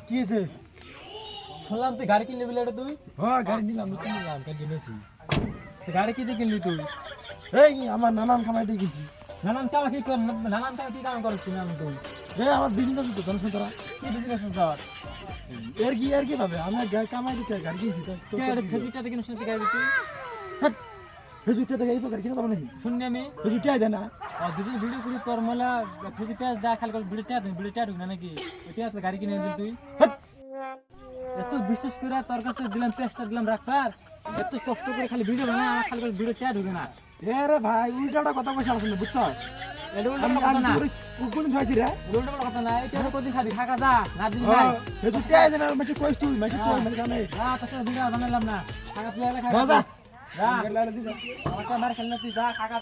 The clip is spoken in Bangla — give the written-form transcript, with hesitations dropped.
কি হয়েছে? শুনলাম তুই গাড়ি কিনলি বলে তুই হ্যাঁ গাড়ি নিলাম, নতুন নিলাম, কাল কিনেছি। গাড়ি কি দিয়ে কিনলি তুই? এই আমার নানান কামাই দিয়ে কিনছি। নানান কামা কি কর, নানান কামা কি কাম করছিস তুমি? আমি তুই এই আমার বিজনেস আছে তো, জানছো তোরা? কি বিজনেস তোর? এর কি ভাবে আমি কামাই দিতে গাড়ি কিনছি তো। ফেসবুকটাতে কিনে শুনতে গাড়ি তুই ফেসবুকটা দেখে এই তো গাড়ি কিনে যাবো নাকি? শুননি আমি ফেসবুকটাই দেয় না। দুজন ভিডিও করিস তোর মেলা ফেসবুক পেজ দেখ খালি করে ভিডিওটা ঢুক না নাকি? এটা গাড়ি কিনে দিল তুই? এত বিশ্বাস করে তোর কাছে দিলাম, পেজটা দিলাম রাখবার, এত কষ্ট করে খালি ভিডিও বানায়, আমার খালি করে ভিডিওটা ঢুকে না। রে ভাই উল্টাটা কথা কইছ আসলে, বুঝছো? এটা উল্টো কথা না, কোন খাইছি রে? উল্টো কথা না। এটা কদিন খাবি, থাকা যা না দিন ভাই। ফেসবুকটাই দেয় না, মেসেজ কইছ তুই, মেসেজ কই মানে জানে। তোর সাথে ভিডিও বানালাম না, থাকা তুই যা যা যা, আমাকে মার খেলনা তুই যা, কাকা